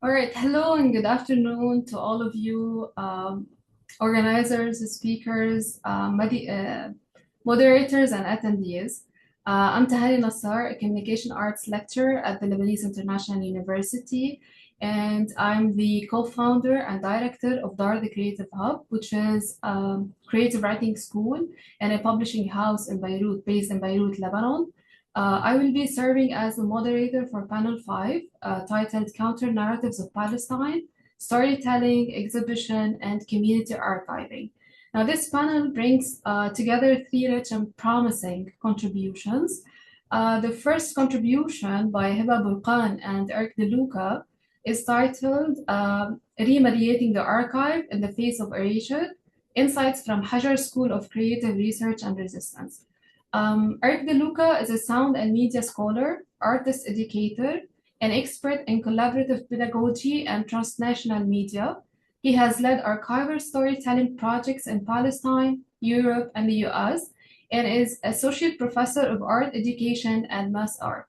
All right, hello and good afternoon to all of you, organizers, speakers, moderators, and attendees. I'm Tahani Nassar, a communication arts lecturer at the Lebanese International University, and I'm the co-founder and director of DAR, the Creative Hub, which is a creative writing school and a publishing house in Beirut, based in Beirut, Lebanon. I will be serving as the moderator for panel 5, titled Counter Narratives of Palestine, Storytelling, Exhibition, and Community Archiving. Now, this panel brings together three rich and promising contributions. The first contribution by Hiba Burqan and Erik DeLuca is titled Remediating the Archive in the Face of Erasure, Insights from Hajar School of Creative Research and Resistance. Erik DeLuca is a sound and media scholar, artist-educator, an expert in collaborative pedagogy and transnational media. He has led archival storytelling projects in Palestine, Europe, and the US, and is Associate Professor of Art Education and MassArt.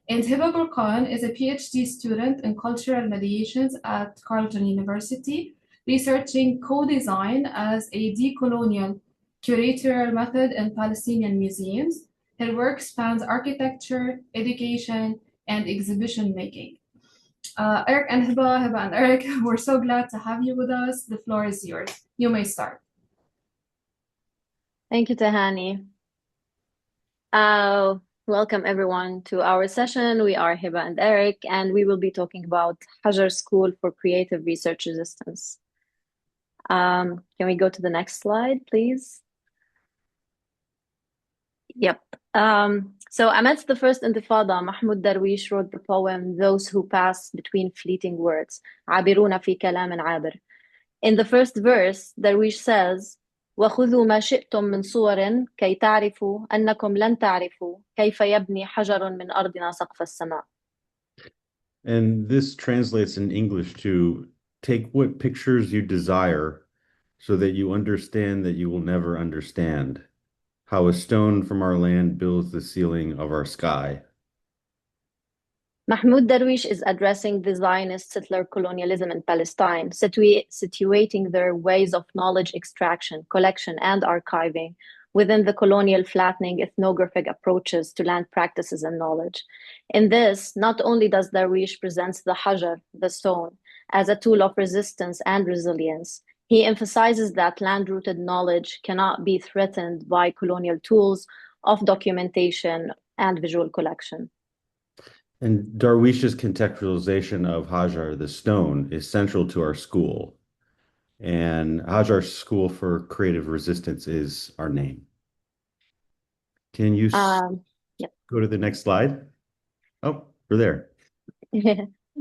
And Hiba Burqan is a PhD student in Cultural Mediations at Carleton University, researching co-design as a decolonial curatorial method in Palestinian museums. Her work spans architecture, education, and exhibition making. Eric and Hiba and Eric, we're so glad to have you with us. The floor is yours. You may start. Thank you, Tahani. Welcome everyone to our session. We are Hiba and Eric, and we will be talking about Hajar School for Creative Research Resistance. Can we go to the next slide, please? Yep. So amidst the first Intifada, Mahmoud Darwish wrote the poem Those Who Pass Between Fleeting Words, عابرون في كلام عابر. In the first verse, Darwish says, وخذوا ما شئتم من صور كي تعرفوا أنكم لن تعرفوا كيف يبني حجر من أرضنا سقف السماء. And this translates in English to take what pictures you desire so that you understand that you will never understand how a stone from our land builds the ceiling of our sky. Mahmoud Darwish is addressing the Zionist settler colonialism in Palestine, situating their ways of knowledge extraction, collection, and archiving within the colonial flattening ethnographic approaches to land practices and knowledge. In this, not only does Darwish present the hajar, the stone, as a tool of resistance and resilience, he emphasizes that land-rooted knowledge cannot be threatened by colonial tools of documentation and visual collection. And Darwish's contextualization of Hajar, the stone, is central to our school. And Hajar School for Creative Resistance is our name. Can you go to the next slide? Oh, we're there.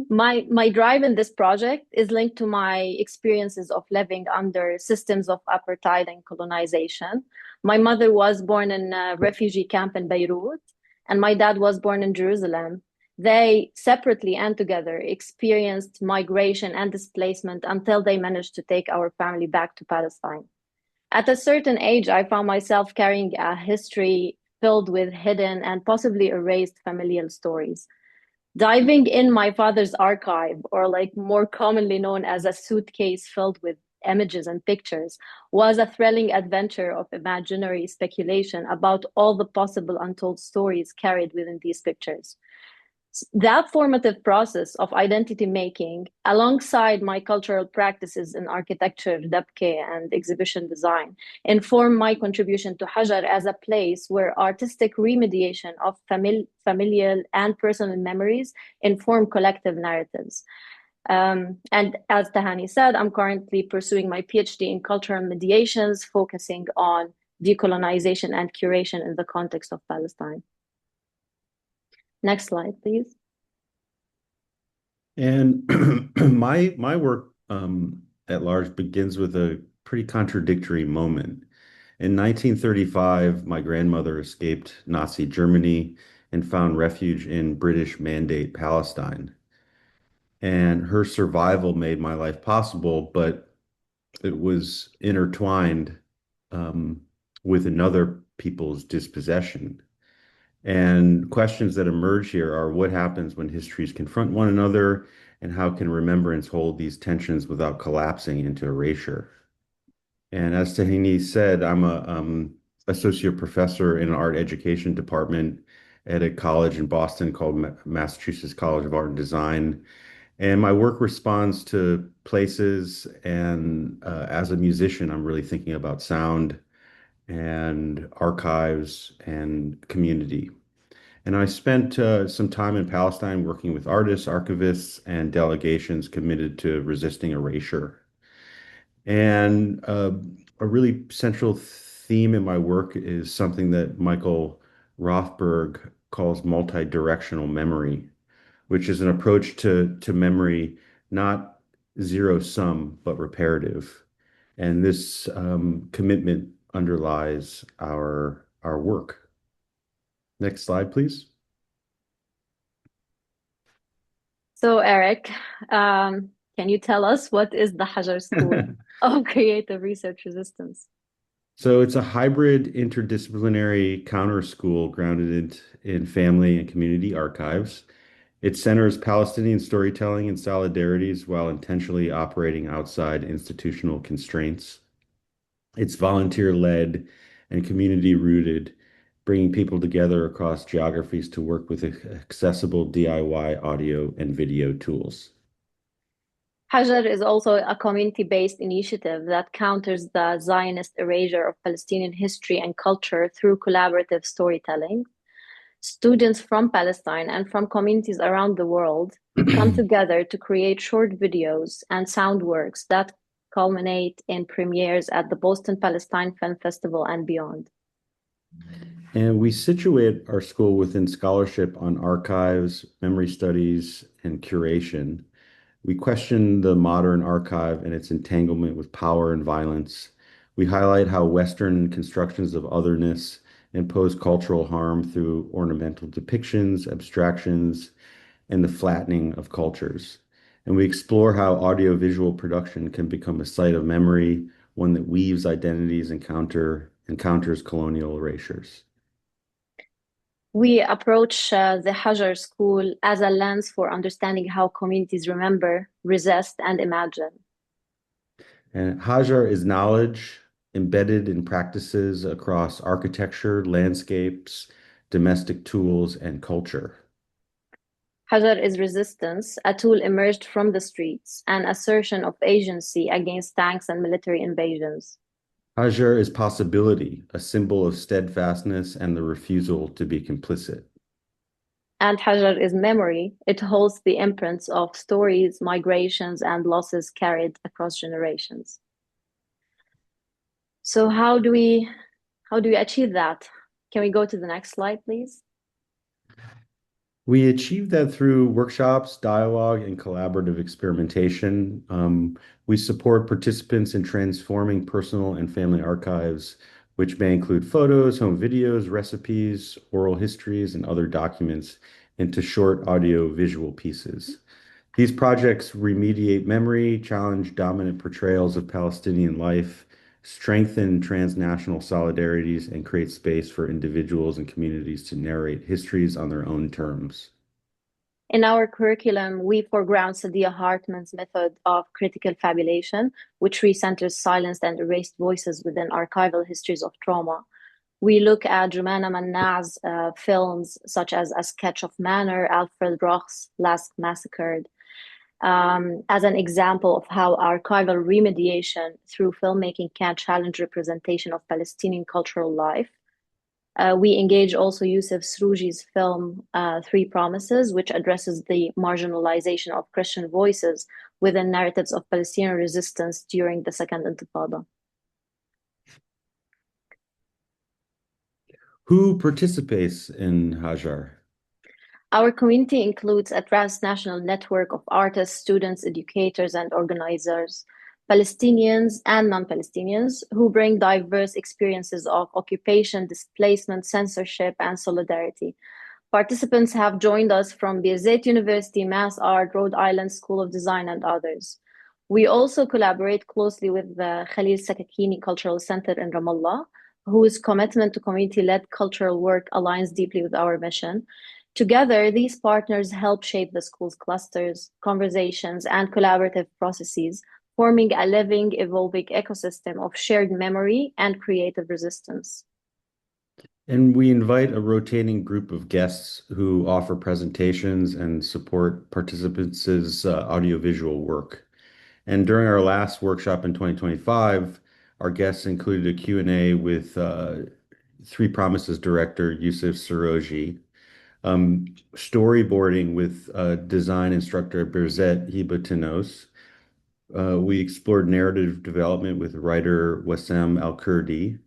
My drive in this project is linked to my experiences of living under systems of apartheid and colonization. My mother was born in a refugee camp in Beirut, and my dad was born in Jerusalem. They separately and together experienced migration and displacement until they managed to take our family back to Palestine. At a certain age, I found myself carrying a history filled with hidden and possibly erased familial stories. Diving in my father's archive, or like more commonly known as a suitcase filled with images and pictures, was a thrilling adventure of imaginary speculation about all the possible untold stories carried within these pictures. That formative process of identity making, alongside my cultural practices in architecture, dabke, and exhibition design, informed my contribution to Hajar as a place where artistic remediation of familial and personal memories inform collective narratives. And as Tahani said, I'm currently pursuing my PhD in cultural mediations, focusing on decolonization and curation in the context of Palestine. Next slide, please. And my work at large begins with a pretty contradictory moment. In 1935, my grandmother escaped Nazi Germany and found refuge in British Mandate Palestine. And her survival made my life possible, but it was intertwined with another people's dispossession. And questions that emerge here are what happens when histories confront one another, and how can remembrance hold these tensions without collapsing into erasure? And as Tahani said, I'm a associate professor in an art education department at a college in Boston called Massachusetts College of Art and Design. And my work responds to places, and as a musician, I'm really thinking about sound and archives and community. And I spent some time in Palestine working with artists, archivists, and delegations committed to resisting erasure. And a really central theme in my work is something that Michael Rothberg calls multi-directional memory, which is an approach to memory, not zero sum, but reparative. And this commitment underlies our work. Next slide, please. So, Erik, can you tell us what is the Hajar School of Creative Research Resistance? So it's a hybrid interdisciplinary counter school grounded in family and community archives. It centers Palestinian storytelling and solidarities while intentionally operating outside institutional constraints. It's volunteer-led and community-rooted, bringing people together across geographies to work with accessible DIY audio and video tools. Hajar is also a community-based initiative that counters the Zionist erasure of Palestinian history and culture through collaborative storytelling. Students from Palestine and from communities around the world come together to create short videos and sound works that culminate in premieres at the Boston Palestine Film Festival and beyond. And we situate our school within scholarship on archives, memory studies, and curation. We question the modern archive and its entanglement with power and violence. We highlight how Western constructions of otherness impose cultural harm through ornamental depictions, abstractions, and the flattening of cultures. And we explore how audiovisual production can become a site of memory, one that weaves identities and encounters colonial erasures. We approach the Hajar School as a lens for understanding how communities remember, resist, and imagine. And Hajar is knowledge embedded in practices across architecture, landscapes, domestic tools, and culture. Hajar is resistance, a tool emerged from the streets, an assertion of agency against tanks and military invasions. Hajar is possibility, a symbol of steadfastness and the refusal to be complicit. And Hajar is memory. It holds the imprints of stories, migrations, and losses carried across generations. So how do we achieve that? Can we go to the next slide, please? We achieve that through workshops, dialogue, and collaborative experimentation. We support participants in transforming personal and family archives, which may include photos, home videos, recipes, oral histories, and other documents into short audio-visual pieces. These projects remediate memory, challenge dominant portrayals of Palestinian life, strengthen transnational solidarities, and create space for individuals and communities to narrate histories on their own terms. In our curriculum, we foreground Saidiya Hartman's method of critical fabulation, which recenters silenced and erased voices within archival histories of trauma. We look at Jumana Manna''s films, such as A Sketch of Manor, Alfred Roch's Last Massacred, as an example of how archival remediation through filmmaking can challenge representation of Palestinian cultural life. We engage also Youssef Srouji's film, Three Promises, which addresses the marginalization of Christian voices within narratives of Palestinian resistance during the Second Intifada. Who participates in Hajar? Our community includes a transnational network of artists, students, educators, and organizers, Palestinians and non-Palestinians, who bring diverse experiences of occupation, displacement, censorship, and solidarity. Participants have joined us from Birzeit University, MassArt, Rhode Island School of Design, and others. We also collaborate closely with the Khalil Sakakini Cultural Center in Ramallah, whose commitment to community-led cultural work aligns deeply with our mission. Together, these partners help shape the school's clusters, conversations, and collaborative processes, forming a living, evolving ecosystem of shared memory and creative resistance. And we invite a rotating group of guests who offer presentations and support participants' audiovisual work. And during our last workshop in 2025, our guests included a Q&A with Three Promises director Yusuf Saroji, storyboarding with design instructor Birzet Hiba. We explored narrative development with writer Wassam Al-Kurdi,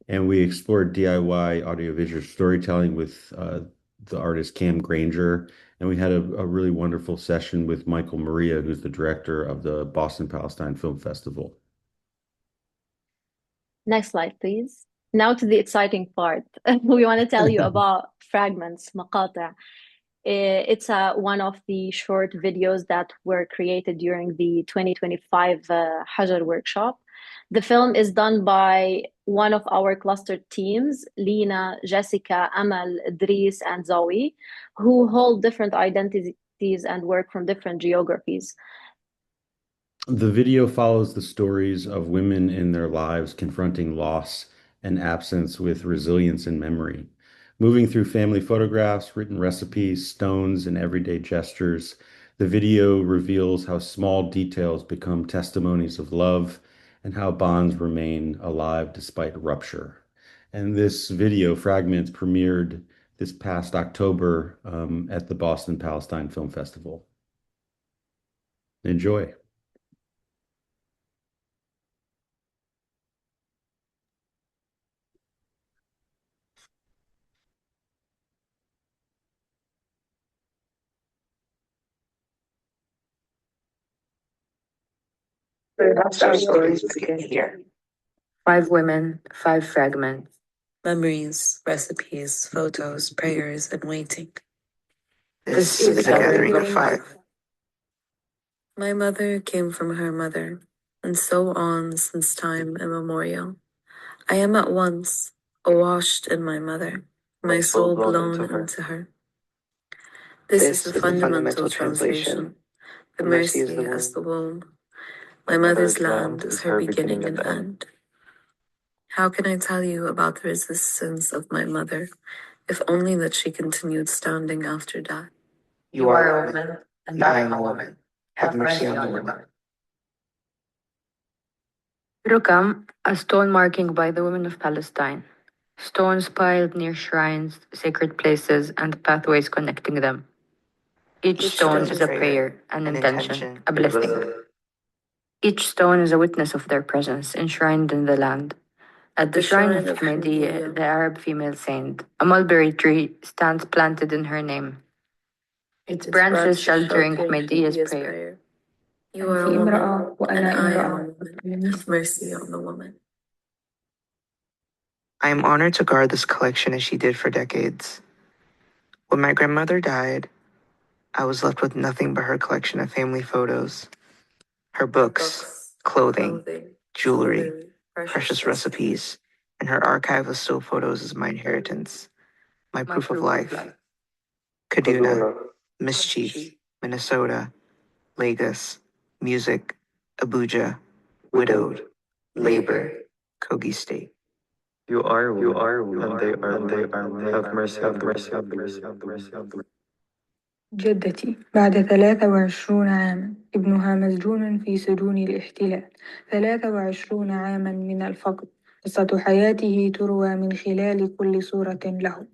and we explored DIY audiovisual storytelling with the artist Cam Granger. And we had a really wonderful session with Michael Maria, who's the director of the Boston Palestine Film Festival. Next slide, please. Now to the exciting part. We want to tell you about fragments, maqata'. It's one of the short videos that were created during the 2025 Hajar workshop. The film is done by one of our clustered teams, Lina, Jessica, Amal, Idris, and Zoe, who hold different identities and work from different geographies. The video follows the stories of women in their lives confronting loss and absence with resilience and memory. Moving through family photographs, written recipes, stones, and everyday gestures, the video reveals how small details become testimonies of love and how bonds remain alive despite rupture. And this video, Fragments, premiered this past October at the Boston Palestine Film Festival. Enjoy. Perhaps our stories begin here. 5 women, 5 fragments. Memories, recipes, photos, prayers, and waiting. This is a gathering of 5. My mother came from her mother, and so on since time immemorial. I am at once awashed in my mother, my soul blown into her. This is the fundamental translation. The mercy as the womb. My mother's land is her beginning and end. How can I tell you about the resistance of my mother, if only that she continued standing after death? You are a woman, and I am a woman. Have mercy on the woman. Rukam, a stone marking by the women of Palestine. Stones piled near shrines, sacred places, and pathways connecting them. Each stone is a prayer, an intention, a blessing. Each stone is a witness of their presence, enshrined in the land. At the shrine of Remediating, the Arab female saint, a mulberry tree stands planted in her name. Its branches sheltering Remedia's prayer. You are a woman, and I am a woman. Have mercy on the woman. I am honored to guard this collection as she did for decades. When my grandmother died, I was left with nothing but her collection of family photos, her books, clothing, jewelry, precious recipes, and her archive of still photos is my inheritance, my proof of life. Kaduna, Mischief, Minnesota, Lagos, Music, Abuja, Widowed, Labor, Kogi State. You are, and they are, have mercy, have mercy, have mercy, have mercy, have mercy. جدتي بعد 23 عاما ابنها مسجون في سجون الاحتلال 23 عاما من الفقد قصة حياته تروى من خلال كل صورة له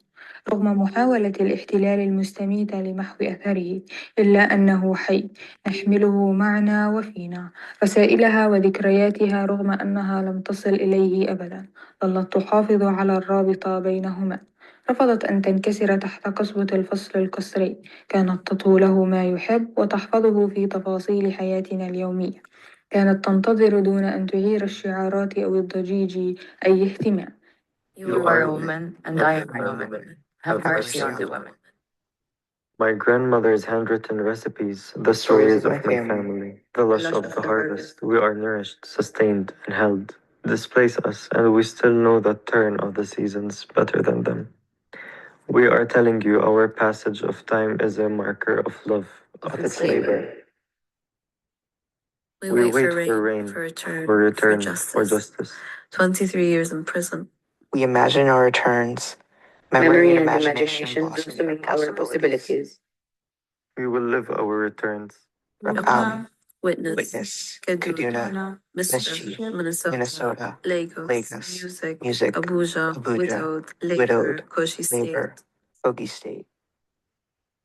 رغم محاولة الاحتلال المستميتة لمحو أثره إلا أنه حي نحمله معنا وفينا رسائلها وذكرياتها رغم أنها لم تصل إليه أبدا ظلت تحافظ على الرابطة بينهما رفضت أن تنكسر تحت قسوة الفصل القسري كانت تطهو له ما يحب وتحفظه في تفاصيل حياتنا اليومية كانت تنتظر دون أن تغير الشعارات أو الضجيج أي اهتمام. You are a woman, and I am a woman. Have mercy on the woman. My grandmother's handwritten recipes, the stories of my family, the lush of the harvest. We are nourished, sustained, and held. Displace us, and we still know the turn of the seasons better than them. We are telling you our passage of time is a marker of love, of its labor. We wait for rain, for return, for justice. 23 years in prison. We imagine our returns. Memory and imagination blossoming our possibilities. We will live our returns. Witness, Kaduna, Mischief, Minnesota, Lagos, Music, Abuja, Widowed, Koshi Labor, Kogi State.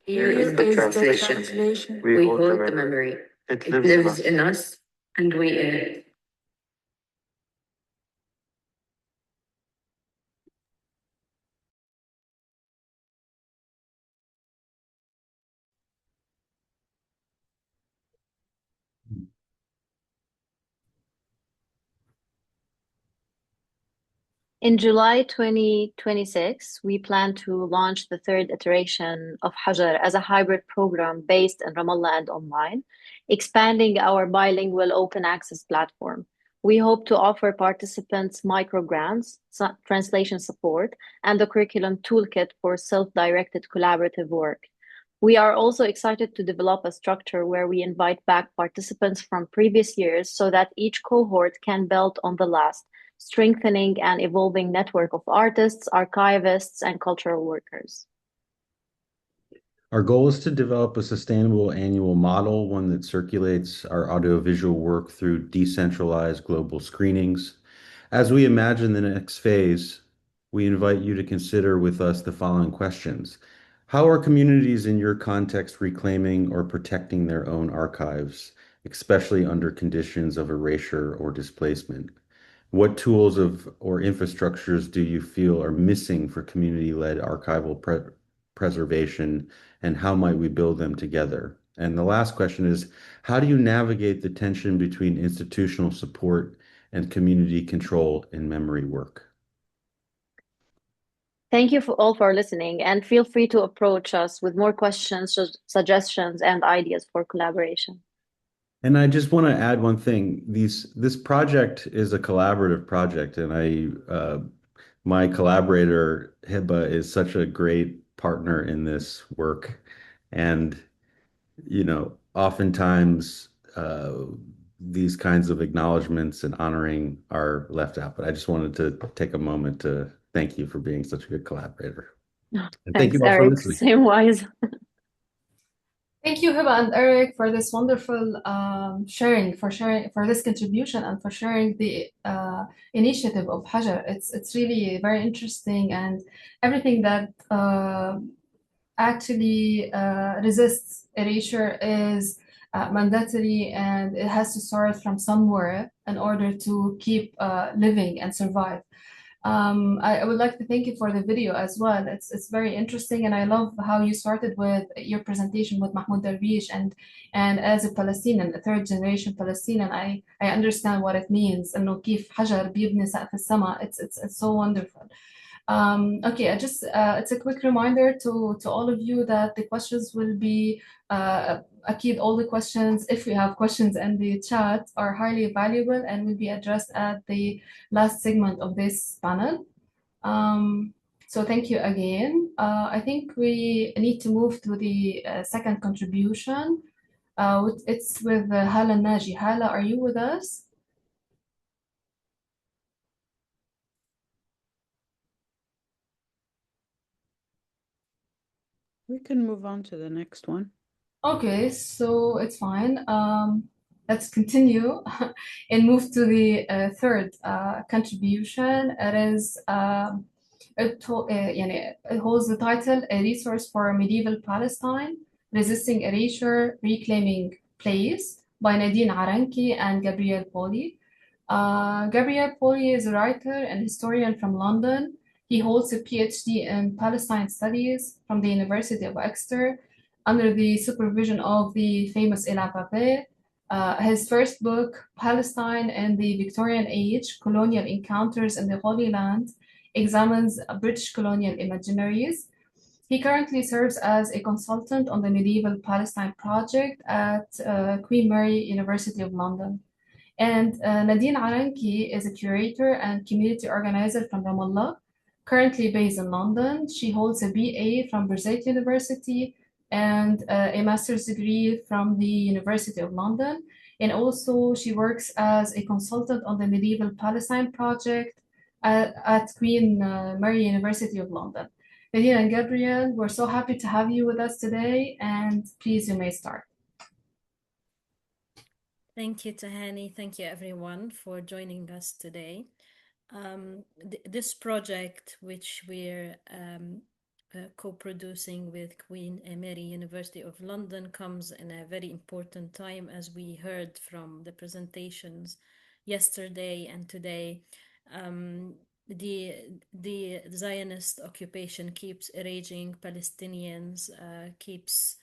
Here is the translation. We hold the memory. It It lives in us, and we in it. In July 2026, we plan to launch the third iteration of Hajar as a hybrid program based in Ramallah and online, expanding our bilingual open access platform. We hope to offer participants micro grants, translation support, and a curriculum toolkit for self-directed collaborative work. We are also excited to develop a structure where we invite back participants from previous years so that each cohort can build on the last, strengthening an evolving network of artists, archivists, and cultural workers. Our goal is to develop a sustainable annual model, one that circulates our audiovisual work through decentralized global screenings. As we imagine the next phase, we invite you to consider with us the following questions. How are communities in your context reclaiming or protecting their own archives, especially under conditions of erasure or displacement? What tools or infrastructures do you feel are missing for community-led archival preservation, and how might we build them together? And the last question is, how do you navigate the tension between institutional support and community control in memory work? Thank you all for listening, and feel free to approach us with more questions, suggestions, and ideas for collaboration. And I just want to add one thing. This project is a collaborative project, and my collaborator Heba is such a great partner in this work. And oftentimes these kinds of acknowledgments and honoring are left out. But I just wanted to take a moment to thank you for being such a good collaborator. And Thanks, thank you all Erik. for listening. Same wise. Thank you, Hiba and Erik, for this wonderful sharing for this contribution and for sharing the initiative of Hajar. It's really very interesting, and everything that actually resists erasure is mandatory, and it has to start from somewhere in order to keep living and survive. I would like to thank you for the video as well. It's very interesting, and I love how you started with your presentation with Mahmoud Darwish, and as a Palestinian, a third generation Palestinian, I understand what it means. إنه كيف حجر بيبني سقف السماء. It's so wonderful. Okay, it's a quick reminder to all of you that the questions will be أكيد all the questions, if we have questions in the chat, are highly valuable and will be addressed at the last segment of this panel. So thank you again. I think we need to move to the second contribution. It's with Hala Alnaji. Hala, are you with us? We can move on to the next one. Okay, so it's fine. Let's continue and move to the third contribution. It is it holds the title "A Resource for Medieval Palestine: Resisting Erasure, Reclaiming Place" by Nadine Aranki and Gabriel Polley. Gabriel Polley is a writer and historian from London. He holds a PhD in Palestine Studies from the University of Exeter under the supervision of the famous Ella Pape. His first book, Palestine and the Victorian Age, Colonial Encounters in the Holy Land, examines British colonial imaginaries. He currently serves as a consultant on the Medieval Palestine Project at Queen Mary University of London. And Nadine Aranki is a curator and community organizer from Ramallah, currently based in London. She holds a BA from Carleton University and a master's degree from the University of London. And also, she works as a consultant on the Medieval Palestine project at Queen Mary University of London. Nadine and Gabriel, we're so happy to have you with us today, and please, you may start. Thank you, Tahani. Thank you, everyone, for joining us today. This project, which we're co-producing with Queen Mary University of London, comes in a very important time, as we heard from the presentations yesterday and today. The Zionist occupation keeps erasing Palestinians, keeps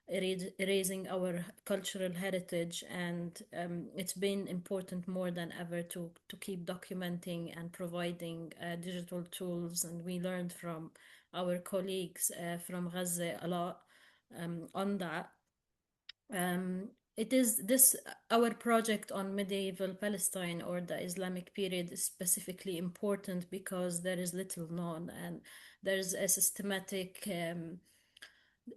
erasing our cultural heritage, and it's been important more than ever to keep documenting and providing digital tools. And we learned from our colleagues from Gaza a lot on that. It is this our project on medieval Palestine, or the Islamic period, is specifically important because there is little known, and there's a systematic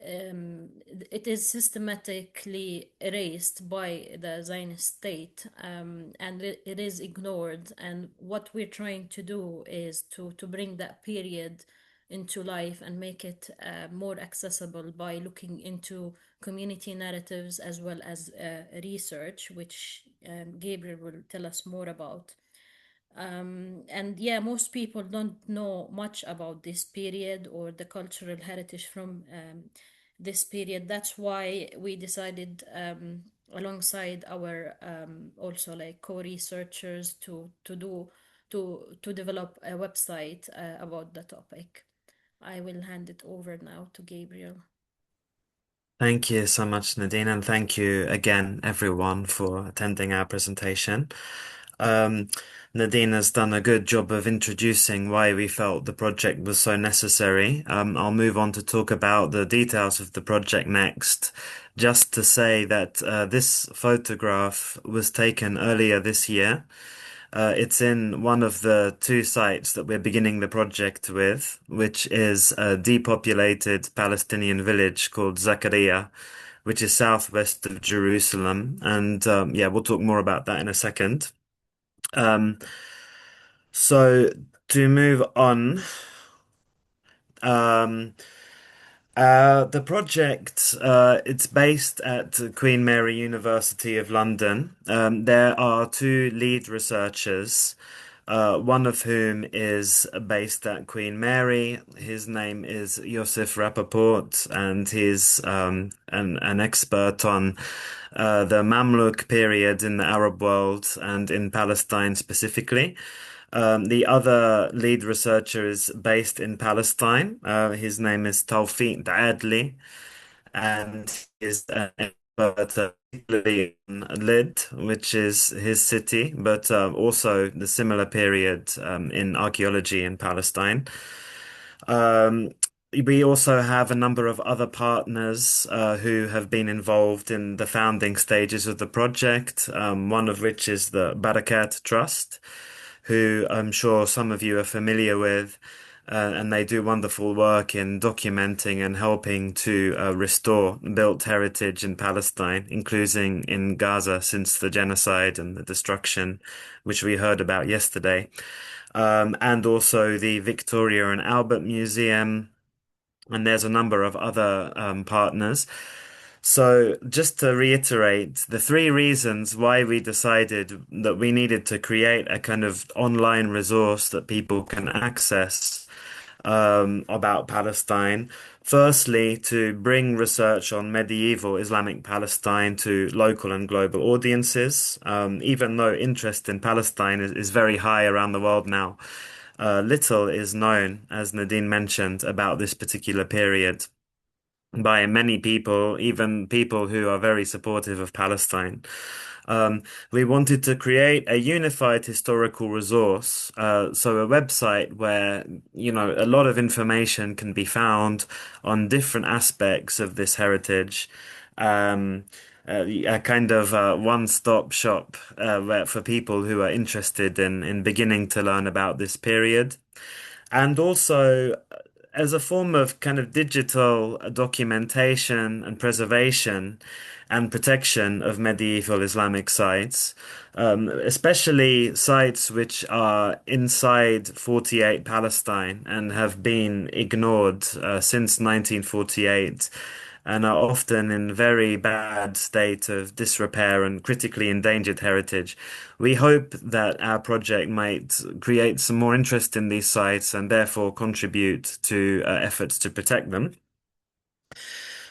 it is systematically erased by the Zionist state, and it is ignored. And what we're trying to do is to bring that period into life and make it more accessible by looking into community narratives as well as research, which Gabriel will tell us more about. And yeah, most people don't know much about this period or the cultural heritage from this period. That's why we decided, alongside our also like co-researchers, to develop a website about the topic. I will hand it over now to Gabriel. Thank you so much, Nadine, and thank you again, everyone, for attending our presentation. Nadine has done a good job of introducing why we felt the project was so necessary. I'll move on to talk about the details of the project next. Just to say that this photograph was taken earlier this year. It's in one of the two sites that we're beginning the project with, which is a depopulated Palestinian village called Zakaria, which is southwest of Jerusalem. And yeah, we'll talk more about that in a second. So to move on, the project, it's based at Queen Mary University of London. There are two lead researchers, one of whom is based at Queen Mary. His name is Yosef Rappaport, and he's an expert on the Mamluk period in the Arab world and in Palestine specifically. The other lead researcher is based in Palestine. His name is Tawfiq Adli, and he is an expert particularly in Lid, which is his city, but also the similar period in archaeology in Palestine. We also have a number of other partners who have been involved in the founding stages of the project, one of which is the Barakat Trust, who I'm sure some of you are familiar with, and they do wonderful work in documenting and helping to restore built heritage in Palestine, including in Gaza since the genocide and the destruction, which we heard about yesterday. And also the Victoria and Albert Museum, and there's a number of other partners. So just to reiterate, the three reasons why we decided that we needed to create a kind of online resource that people can access about Palestine. Firstly, to bring research on medieval Islamic Palestine to local and global audiences. Even though interest in Palestine is very high around the world now, little is known, as Nadine mentioned, about this particular period by many people, even people who are very supportive of Palestine. We wanted to create a unified historical resource, so a website where, a lot of information can be found on different aspects of this heritage. A kind of one-stop shop for people who are interested in beginning to learn about this period. And also as a form of kind of digital documentation and preservation and protection of medieval Islamic sites, especially sites which are inside 48 Palestine and have been ignored since 1948 and are often in very bad state of disrepair and critically endangered heritage. We hope that our project might create some more interest in these sites and therefore contribute to efforts to protect them.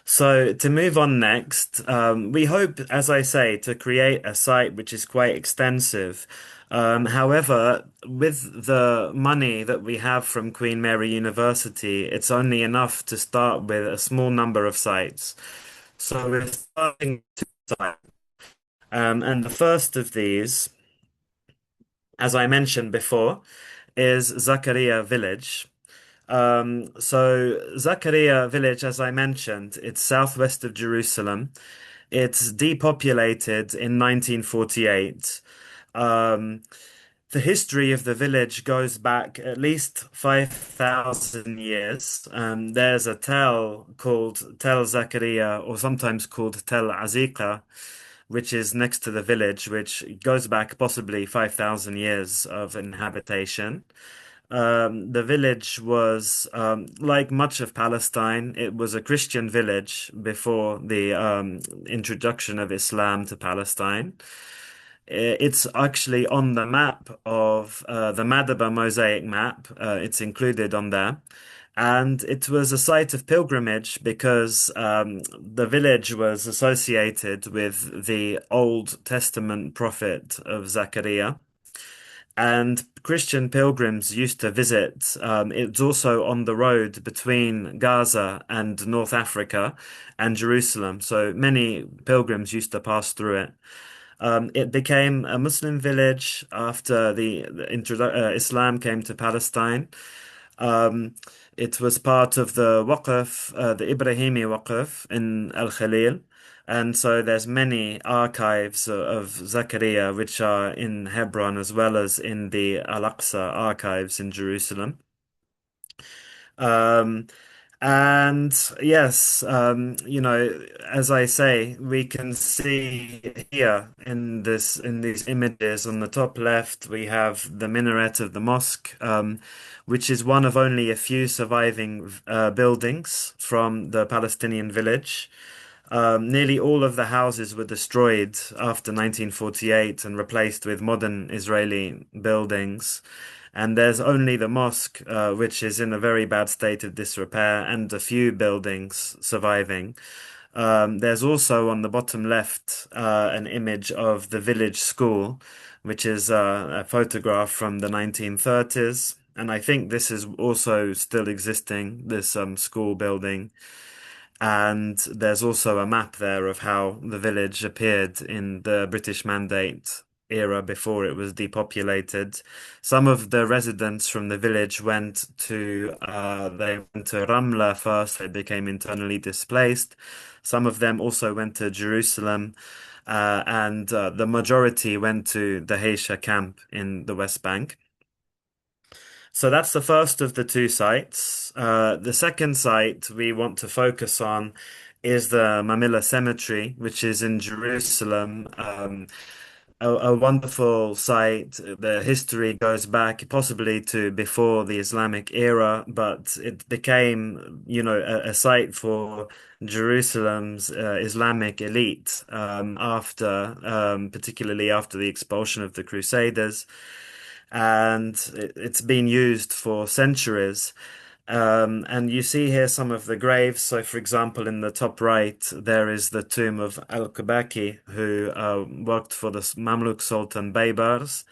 So to move on next, we hope, as I say, to create a site which is quite extensive. However, with the money that we have from Queen Mary University, it's only enough to start with a small number of sites. So we're starting with 2 sites. And the first of these, as I mentioned before, is Zakaria Village. So Zakaria village, as I mentioned, it's southwest of Jerusalem. It's depopulated in 1948. The history of the village goes back at least 5,000 years. There's a tell called Tel Zakaria, or sometimes called Tel Azika, which is next to the village, which goes back possibly 5,000 years of inhabitation. The village was, like much of Palestine, it was a Christian village before the introduction of Islam to Palestine. It's actually on the map of the Madaba mosaic map. It's included on there. And it was a site of pilgrimage because the village was associated with the Old Testament prophet of Zechariah. And Christian pilgrims used to visit. It's also on the road between Gaza and North Africa and Jerusalem. So many pilgrims used to pass through it. It became a Muslim village after Islam came to Palestine. It was part of the Waqf, the Ibrahimi Waqf in Al Khalil. And so there's many archives of Zakaria which are in Hebron as well as in the Al-Aqsa archives in Jerusalem. And yes, as I say, we can see here in these images on the top left, we have the minaret of the mosque, which is one of only a few surviving buildings from the Palestinian village. Nearly all of the houses were destroyed after 1948 and replaced with modern Israeli buildings. And there's only the mosque, which is in a very bad state of disrepair, and a few buildings surviving. There's also on the bottom left an image of the village school, which is a photograph from the 1930s. And I think this is also still existing, this school building. And there's also a map there of how the village appeared in the British Mandate era before it was depopulated. Some of the residents from the village went to Ramla first. They became internally displaced. Some of them also went to Jerusalem, and the majority went to the Heysha camp in the West Bank. So that's the first of the 2 sites. The second site we want to focus on is the Mamilla Cemetery, which is in Jerusalem. A wonderful site. The history goes back possibly to before the Islamic era, but it became, a site for Jerusalem's Islamic elite particularly after the expulsion of the Crusaders. And it's been used for centuries. And you see here some of the graves. So, for example, in the top right, there is the tomb of Al-Kubaki, who worked for the Mamluk Sultan Baybars.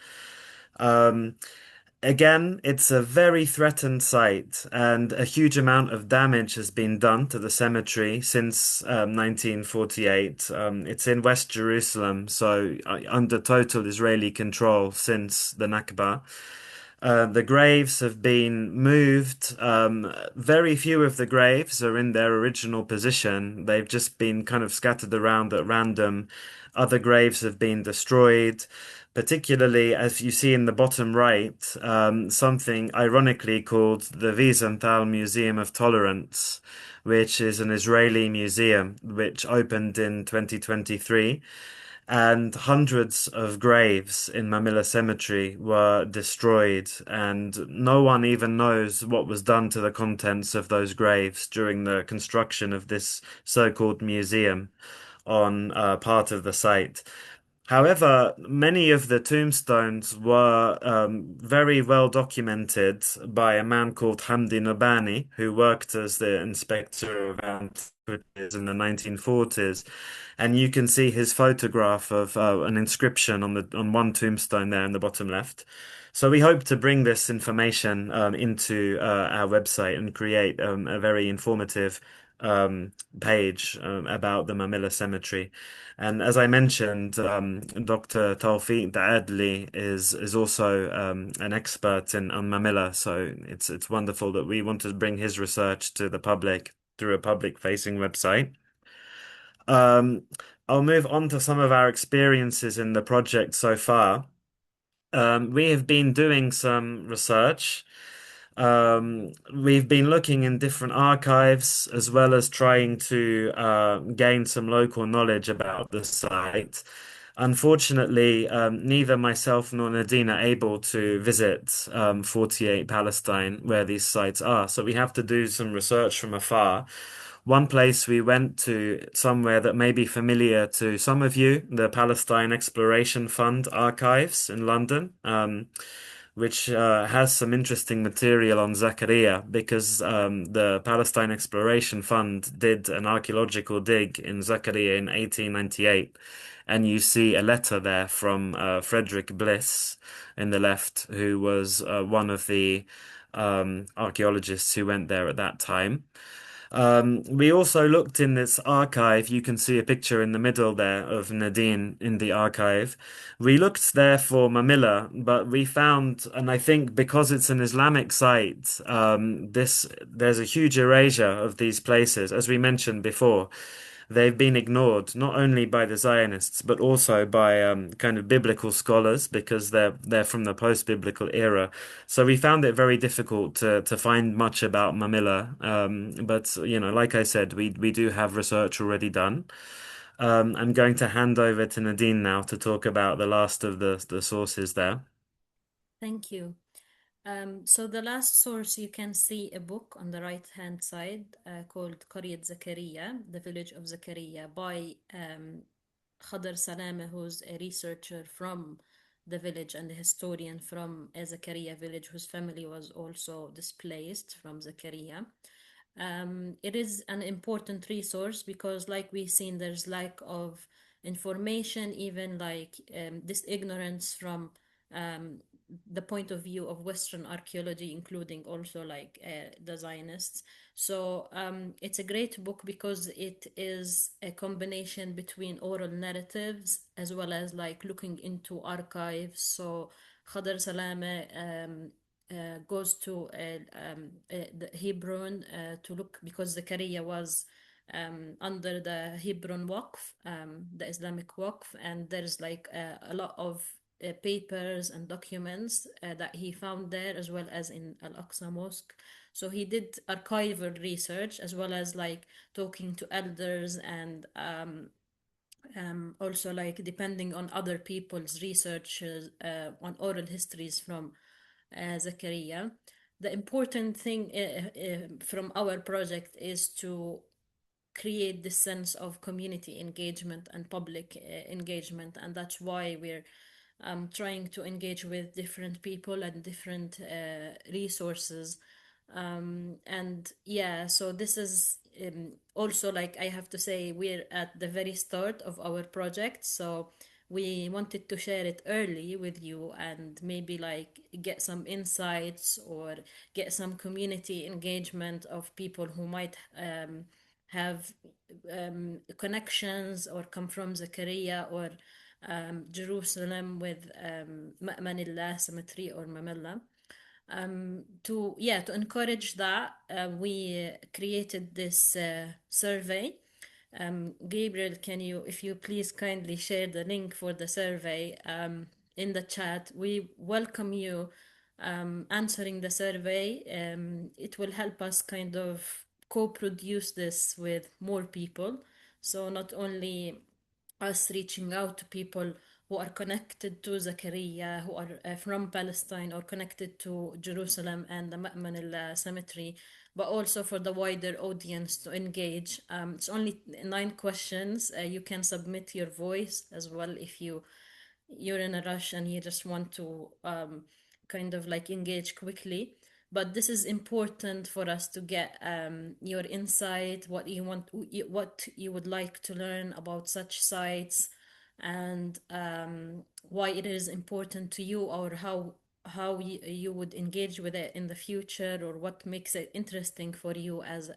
Again, it's a very threatened site, and a huge amount of damage has been done to the cemetery since 1948. It's in West Jerusalem, so under total Israeli control since the Nakba. The graves have been moved. Very few of the graves are in their original position. They've just been kind of scattered around at random. Other graves have been destroyed, particularly as you see in the bottom right, something ironically called the Wiesenthal Museum of Tolerance, which is an Israeli museum which opened in 2023. And hundreds of graves in Mamilla Cemetery were destroyed, and no one even knows what was done to the contents of those graves during the construction of this so-called museum on part of the site. However, many of the tombstones were very well documented by a man called Hamdi Nobani, who worked as the inspector of antiquities in the 1940s. And you can see his photograph of an inscription on one tombstone there in the bottom left. So we hope to bring this information into our website and create a very informative page about the Mamilla Cemetery. And as I mentioned, Dr. Tawfiq Adli is also an expert on Mamilla, so it's wonderful that we want to bring his research to the public through a public-facing website. I'll move on to some of our experiences in the project so far. We have been doing some research. We've been looking in different archives as well as trying to gain some local knowledge about the site. Unfortunately, neither myself nor Nadine are able to visit 48 Palestine, where these sites are. So we have to do some research from afar. One place we went to, somewhere that may be familiar to some of you, the Palestine Exploration Fund archives in London, which has some interesting material on Zakaria, because the Palestine Exploration Fund did an archaeological dig in Zakaria in 1898. And you see a letter there from Frederick Bliss in the left, who was one of the archaeologists who went there at that time. We also looked in this archive. You can see a picture in the middle there of Nadine in the archive. We looked there for Mamilla, but we found, and I think because it's an Islamic site, there's a huge erasure of these places. As we mentioned before, they've been ignored not only by the Zionists but also by kind of biblical scholars, because they're from the post-biblical era. So we found it very difficult to find much about Mamilla. But like I said, we do have research already done. I'm going to hand over to Nadine now to talk about the last of the sources there. Thank you. So the last source, you can see a book on the right-hand side called Qaryat Zakaria, the village of Zakaria, by Khadr Salame, who's a researcher from the village and a historian from Zakaria village, whose family was also displaced from Zakaria. It is an important resource because, like we've seen, there's lack of information, even like this ignorance from the point of view of Western archaeology, including also like the Zionists. So it's a great book because it is a combination between oral narratives as well as like looking into archives. So Khadr Salame goes to the Hebron to look, because Zakaria was under the Hebron Waqf, the Islamic Waqf, and there's like a lot of papers and documents that he found there, as well as in Al-Aqsa Mosque. So he did archival research as well as like talking to elders, and also like depending on other people's research on oral histories from Zakaria. The important thing from our project is to create this sense of community engagement and public engagement, and that's why we're trying to engage with different people and different resources. And yeah, so this is also, like, I have to say, we're at the very start of our project, so we wanted to share it early with you and maybe like get some insights or get some community engagement of people who might have connections or come from Zakaria or Jerusalem with Ma'manillah Cemetery or Mamilla. To encourage that, we created this survey. Gabriel, if you please kindly share the link for the survey in the chat. We welcome you answering the survey. It will help us kind of co-produce this with more people. So not only us reaching out to people who are connected to Zakaria, who are from Palestine or connected to Jerusalem and the Ma'man al-Cemetery, but also for the wider audience to engage. It's only 9 questions. You can submit your voice as well if you're in a rush and you just want to kind of like engage quickly. But this is important for us to get your insight, what you would like to learn about such sites, and why it is important to you, or how you would engage with it in the future, or what makes it interesting for you as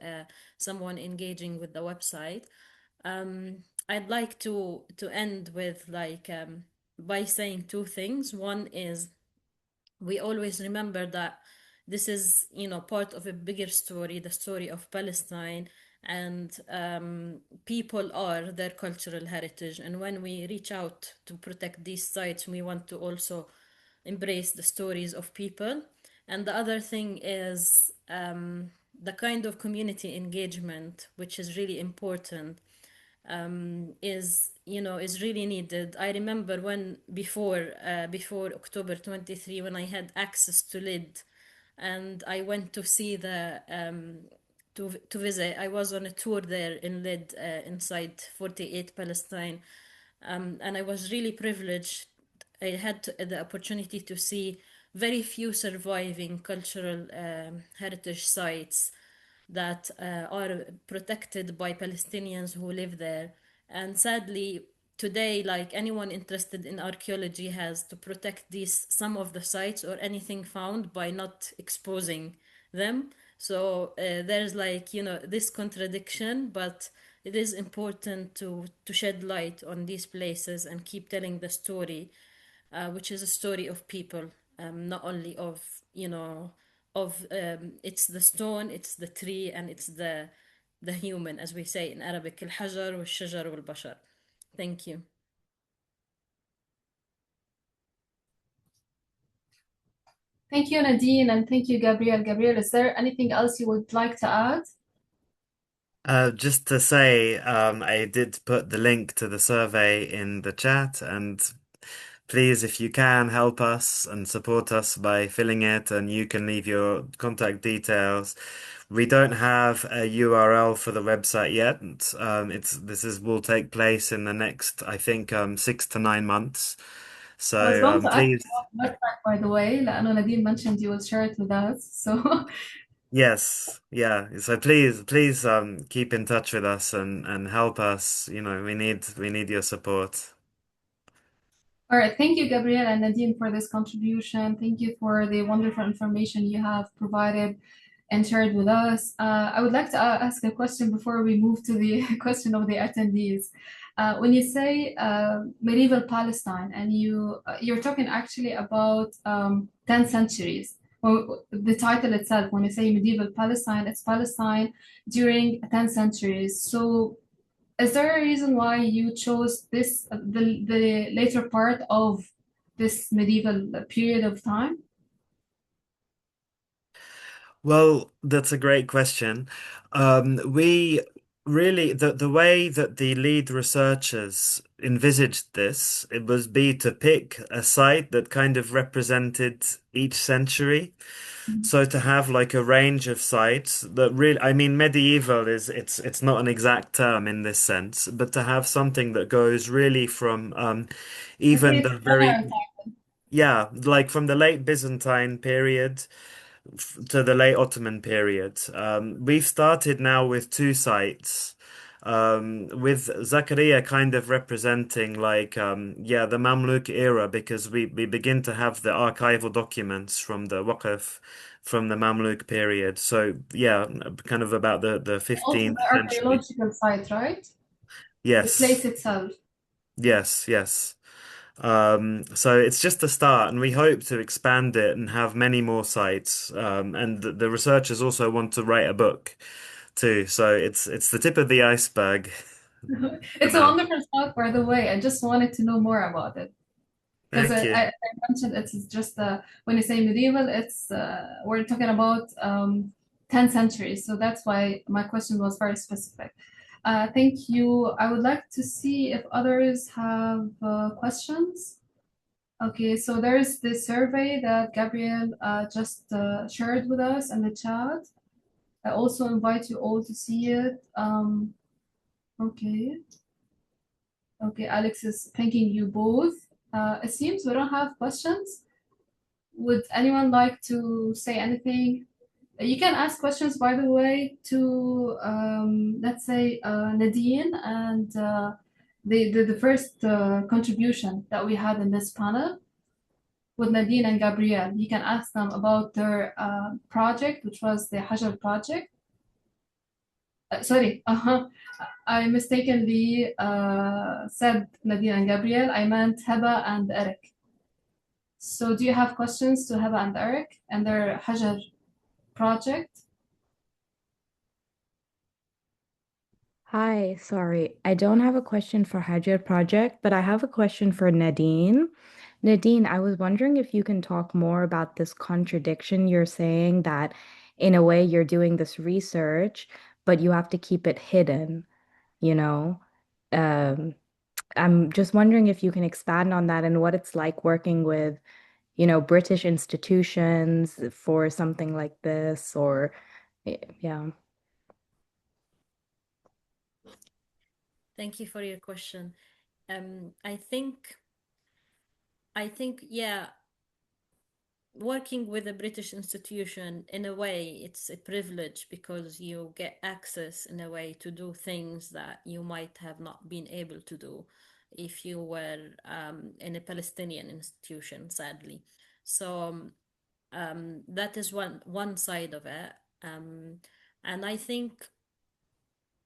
someone engaging with the website. I'd like to end with by saying 2 things. One is, we always remember that this is, part of a bigger story, the story of Palestine, and people are their cultural heritage. And when we reach out to protect these sites, we want to also embrace the stories of people. And the other thing is the kind of community engagement, which is really important, is really needed. I remember when before October 23, when I had access to LID, and I went to see the to visit. I was on a tour there in LID, inside 48 Palestine, and I was really privileged. I had the opportunity to see very few surviving cultural heritage sites that are protected by Palestinians who live there. And sadly, today, like, anyone interested in archaeology has to protect some of the sites or anything found by not exposing them. So there's this contradiction, but it is important to shed light on these places and keep telling the story, which is a story of people, not only of, it's the stone, it's the tree, and it's the human, as we say in Arabic, الحجر والشجر والبشر. Thank you. Thank you, Nadine, and thank you, Gabriel. Gabriel, is there anything else you would like to add? Just to say, I did put the link to the survey in the chat, and please, if you can, help us and support us by filling it, and you can leave your contact details. We don't have a URL for the website yet. Will take place in the next, I think, 6 to 9 months. I was going So to ask please. about the website, by the way, لأنه Nadine mentioned you will share it with us. So Yes, yeah. So please, keep in touch with us and help us. We need your support. all right, thank you, Gabriel and Nadine, for this contribution. Thank you for the wonderful information you have provided and shared with us. I would like to ask a question before we move to the question of the attendees. When you say medieval Palestine, and you're talking actually about 10 centuries. Well, the title itself, when you say medieval Palestine, it's Palestine during 10 centuries. So is there a reason why you chose this, the later part of this medieval period of time? Well, that's a great question. We really the way that the lead researchers envisaged this, it was be to pick a site that kind of represented each century. So to have like a range of sites that really, I mean, medieval it's not an exact term in this sense, but to have something that goes really from even Okay, the it's very, general time. yeah, like from the late Byzantine period to the late Ottoman period. We've started now with 2 sites, with Zakaria kind of representing the Mamluk era, because we begin to have the archival documents from the Waqf from the Mamluk period. So yeah, kind of about the Also 15th the century. archaeological site, right? The place Yes, itself. yes, yes. So it's just a start, and we hope to expand it and have many more sites. And the researchers also want to write a book too. So it's the tip of the iceberg for It's a now. wonderful talk, by the way. I just wanted to know more about it. Because Thank you. I mentioned it's just when you say medieval, it's we're talking about 10 centuries. So that's why my question was very specific. Thank you. I would like to see if others have questions. Okay, so there's the survey that Gabriel just shared with us in the chat. I also invite you all to see it. Okay. Okay, Alex is thanking you both. It seems we don't have questions. Would anyone like to say anything? You can ask questions, by the way, to let's say Nadine and the first contribution that we had in this panel with Nadine and Gabriel. You can ask them about their project, which was the Hajar project. Sorry, I mistakenly said Nadine and Gabriel. I meant Heba and Erik. So do you have questions to Heba and Erik and their Hajar project? Hi, sorry. I don't have a question for Hajar project, but I have a question for Nadine. Nadine, I was wondering if you can talk more about this contradiction you're saying that in a way you're doing this research, but you have to keep it hidden, you know? Um, I'm just wondering if you can expand on that and what it's like working with, British institutions for something like this or yeah. Thank you for your question. I think, yeah, working with a British institution, in a way, it's a privilege because you get access in a way to do things that you might have not been able to do if you were in a Palestinian institution, sadly. So that is one side of it. And I think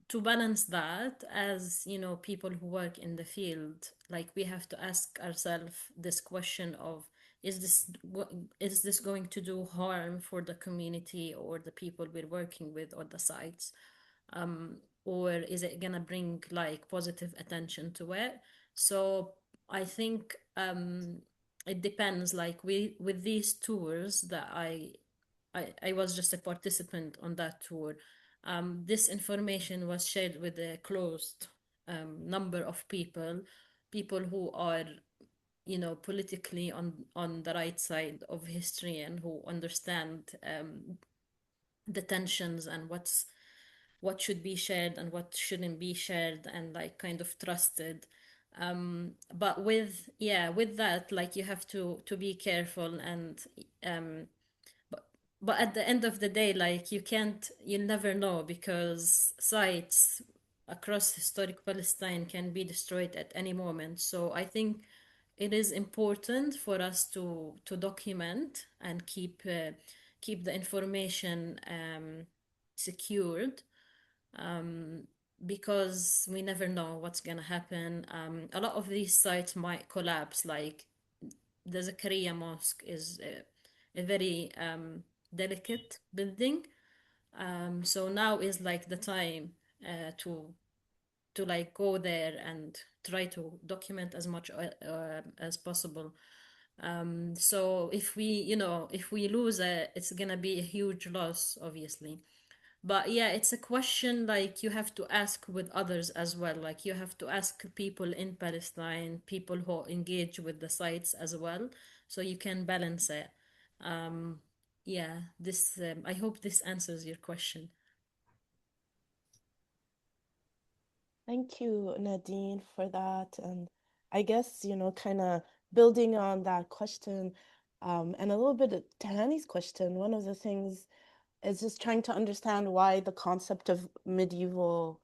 to balance that, as people who work in the field, like we have to ask ourselves this question of, is this going to do harm for the community or the people we're working with or the sites, or is it gonna bring like positive attention to it? So I think it depends. Like with these tours that I was just a participant on that tour. This information was shared with a closed number of people who are, politically on the right side of history and who understand the tensions and what should be shared and what shouldn't be shared and like kind of trusted. But with that, like you have to be careful and but at the end of the day, like you'll never know because sites across historic Palestine can be destroyed at any moment. So I think it is important for us to document and keep the information secured, because we never know what's gonna happen. A lot of these sites might collapse. Like the Zakaria Mosque is a very delicate building. So now is like the time to like go there and try to document as much as possible. So if we lose it, it's gonna be a huge loss, obviously. But yeah, it's a question like you have to ask with others as well. Like you have to ask people in Palestine, people who engage with the sites as well, so you can balance it. Um, yeah, this I hope this answers your question. Thank you, Nadine, for that. And I guess, kind of building on that question, and a little bit of Tahani's question, one of the things is just trying to understand why the concept of medieval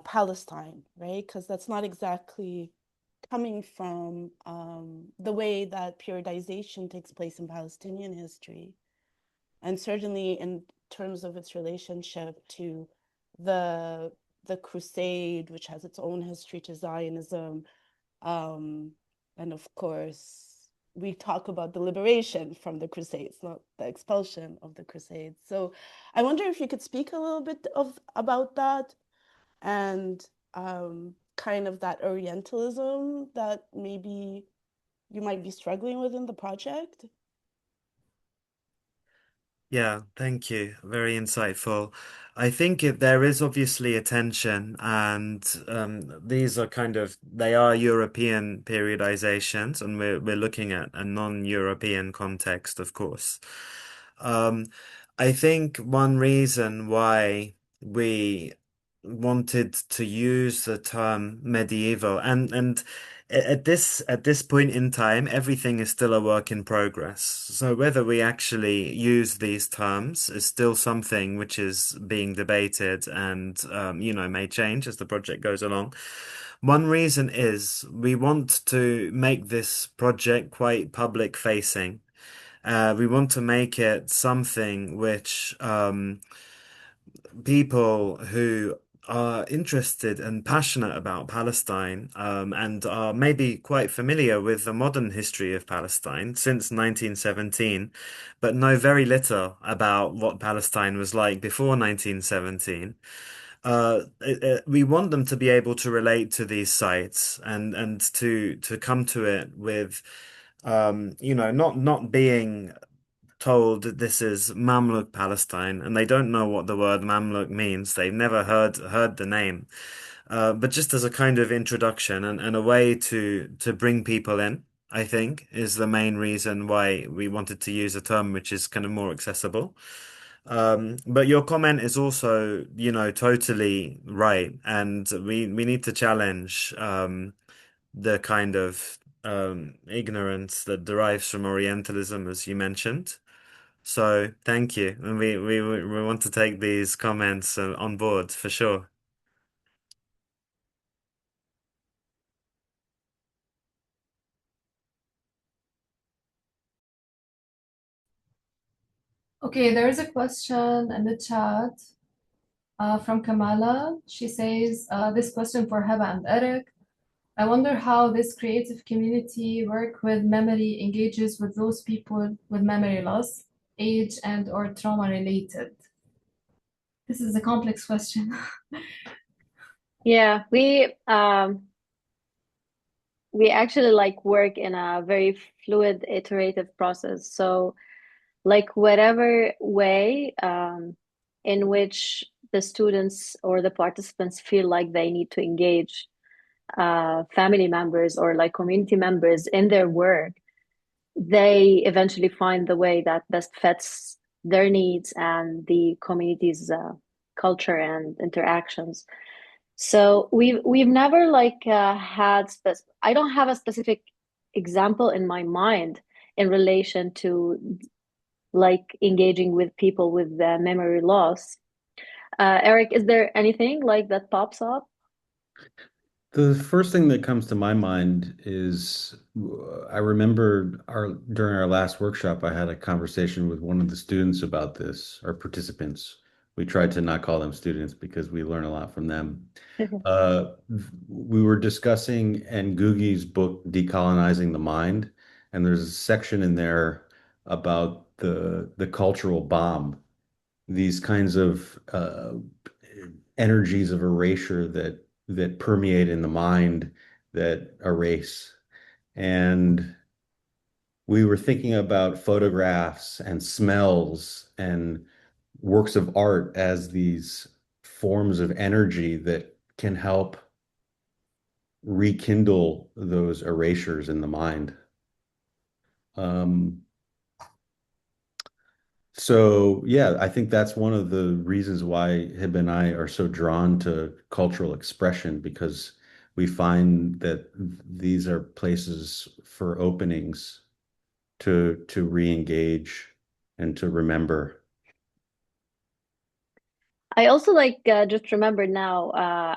Palestine, right? Because that's not exactly coming from the way that periodization takes place in Palestinian history. And certainly in terms of its relationship to the crusade, which has its own history to Zionism, And of course, we talk about the liberation from the Crusades, not the expulsion of the Crusades. So I wonder if you could speak a little bit about that and kind of that Orientalism that maybe you might be struggling with in the project. Yeah, thank you. Very insightful. I think there is obviously a tension, and these are they are European periodizations, and we're looking at a non-European context, of course. Um, I think one reason why we wanted to use the term medieval, and at this point in time, everything is still a work in progress. So whether we actually use these terms is still something which is being debated and may change as the project goes along. One reason is we want to make this project quite public facing. We want to make it something which people who are interested and passionate about Palestine, and are maybe quite familiar with the modern history of Palestine since 1917, but know very little about what Palestine was like before 1917. We want them to be able to relate to these sites and to come to it with not being told that this is Mamluk Palestine, and they don't know what the word Mamluk means. They've never heard the name. But just as a kind of introduction and a way to bring people in, I think, is the main reason why we wanted to use a term which is kind of more accessible. But your comment is also, totally right, and we need to challenge the kind of ignorance that derives from Orientalism, as you mentioned. So thank you, and we want to take these comments on board for sure. Okay, there is a question in the chat from Kamala. She says, this question for Heba and Erik. I wonder how this creative community work with memory engages with those people with memory loss, age, and or trauma related. This is a complex question. Yeah, we actually work in a very fluid, iterative process. So whatever way in which the students or the participants feel like they need to engage family members or community members in their work, they eventually find the way that best fits their needs and the community's culture and interactions. So we've never had I don't have a specific example in my mind in relation to engaging with people with memory loss. Erik, is there anything that pops up? The first thing that comes to my mind is I remember during our last workshop, I had a conversation with one of the students about this, our participants. We tried to not call them students because we learn a lot from them. We were discussing Ngugi's book, Decolonizing the Mind, and there's a section in there about the cultural bomb, these kinds of energies of erasure that permeate in the mind that erase. And we were thinking about photographs and smells and works of art as these forms of energy that can help rekindle those erasures in the mind. So yeah, I think that's one of the reasons why Hib and I are so drawn to cultural expression, because we find that these are places for openings to re-engage and to remember. I also just remembered now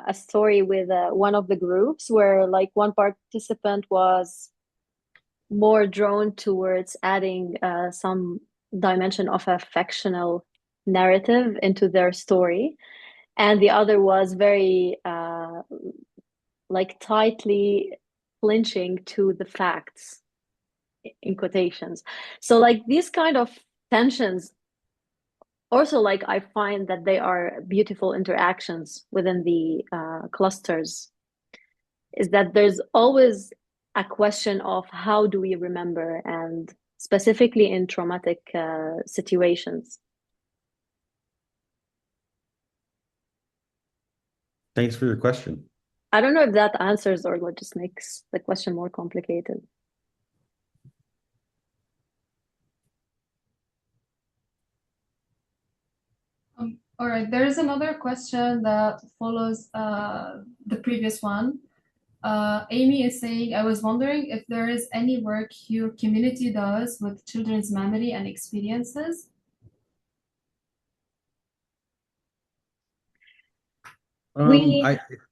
a story with one of the groups where one participant was more drawn towards adding some dimension of a fictional narrative into their story, and the other was very tightly flinching to the facts, in quotations. So like these kind of tensions also, like I find that they are beautiful interactions within the clusters, is that there's always a question of how do we remember, and specifically in traumatic situations. Thanks for your question. I don't know if that answers or just makes the question more complicated. All right, there is another question that follows the previous one. Amy is saying, I was wondering if there is any work your community does with children's memory and experiences.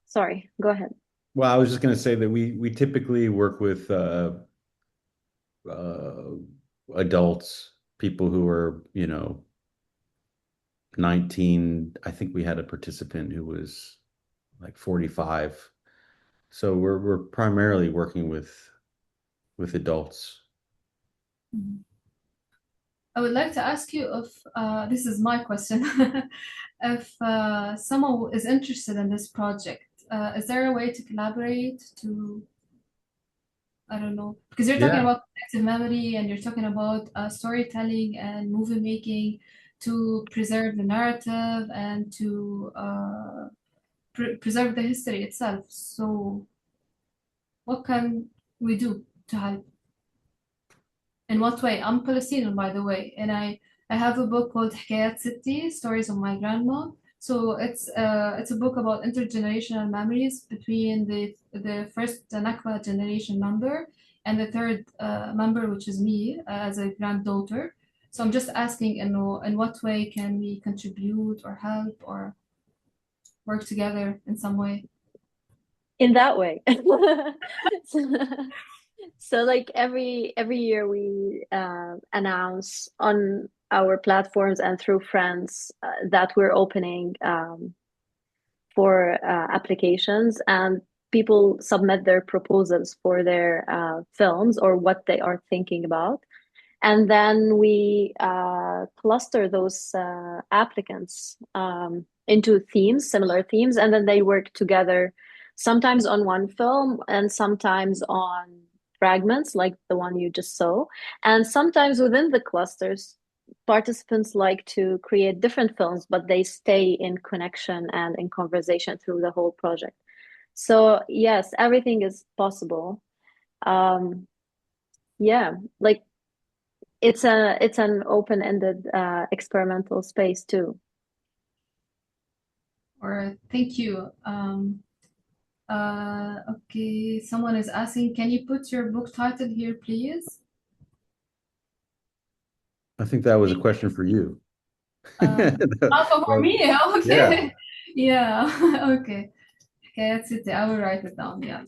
Sorry, go ahead. Well, I was just going to say that we typically work with adults, people who are, 19. I think we had a participant who was like 45. So we're primarily working with adults. I would like to ask you if this is my question. If someone is interested in this project, is there a way to collaborate to, I don't know, because you're talking about collective memory and you're talking about storytelling and movie making to preserve the narrative and to preserve the history itself. So what can we do to help? In what way? I'm Palestinian, by the way, and I have a book called Hikayat Sitti, Stories of My Grandma. So it's a book about intergenerational memories between the first Nakba generation member and the third member, which is me as a granddaughter. So I'm just asking, in what way can we contribute or help or work together in some way? In that way. So like every year we announce on our platforms and through friends that we're opening for applications, and people submit their proposals for their films or what they are thinking about. And then we cluster those applicants into themes, similar themes, and then they work together, sometimes on one film and sometimes on fragments like the one you just saw. And sometimes within the clusters, participants like to create different films, but they stay in connection and in conversation through the whole project. So yes, everything is possible. Yeah, like it's an open-ended experimental space too. All right, thank you. Okay, someone is asking, can you put your book title here, please? I think that was a question for you. Also for me, okay. Yeah. Yeah, okay. Okay, that's it. I will write it down. Yeah.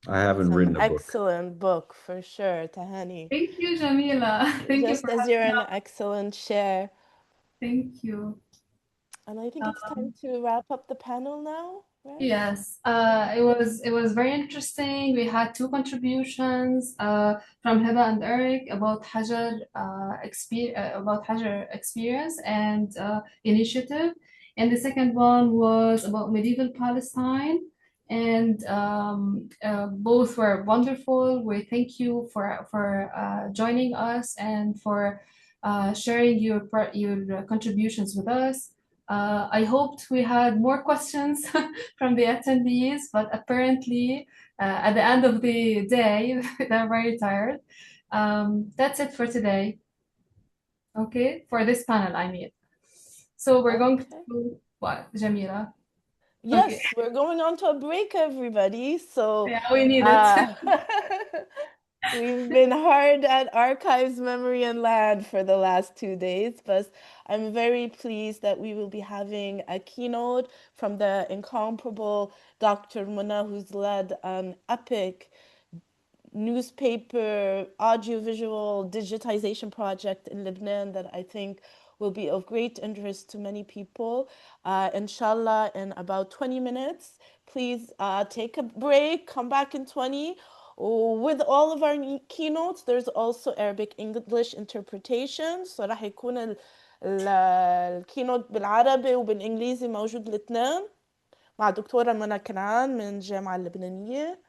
I haven't written a book. Excellent book for sure, Tahani. Thank you, Jamila. Thank you Just for as you're having an up. excellent share. Thank you. And I think it's time to wrap up the panel now, right? Yes, it was very interesting. We had two contributions from Heba and Erik about Hajar experience and initiative, and the second one was about medieval Palestine. And both were wonderful. We thank you for joining us and for sharing your contributions with us. I hoped we had more questions from the attendees, but apparently at the end of the day, they're very tired. That's it for today. Okay, for this panel, I mean. So we're going to what, Jamila? Yes, Okay. we're going on to a break, everybody. So yeah, we need it. We've been hard at archives, memory, and land for the last 2 days, but I'm very pleased that we will be having a keynote from the incomparable Dr. Mona, who's led an epic newspaper audiovisual digitization project in Lebanon that I think will be of great interest to many people. Inshallah, in about 20 minutes, please take a break, come back in 20. With all of our keynotes, there's also Arabic English interpretation. So راح يكون الكينوت بالعربي وبالإنجليزي موجود الاثنين مع دكتورة منى كنعان من الجامعة اللبنانية.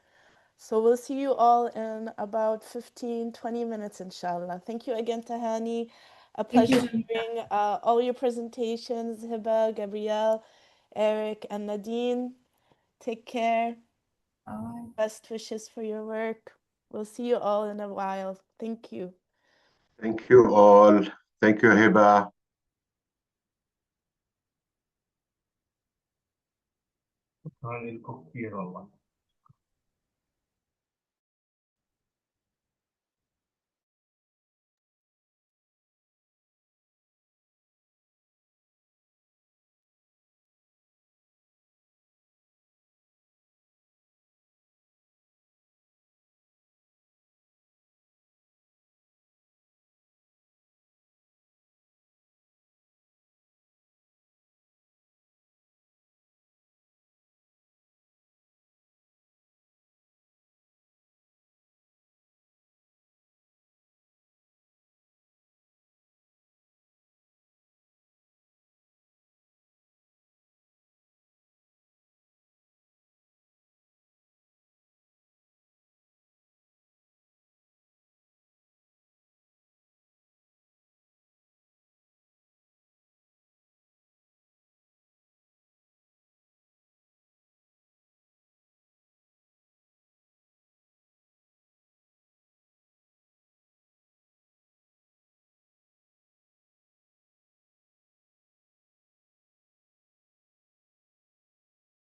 So we'll see you all in about 15-20 minutes, inshallah. Thank you again, Tahani. A pleasure hearing all your presentations, Hiba, Gabriel, Erik, and Nadine. Take care. Bye. Best wishes for your work. We'll see you all in a while. Thank you. Thank you all. Thank you, Heba.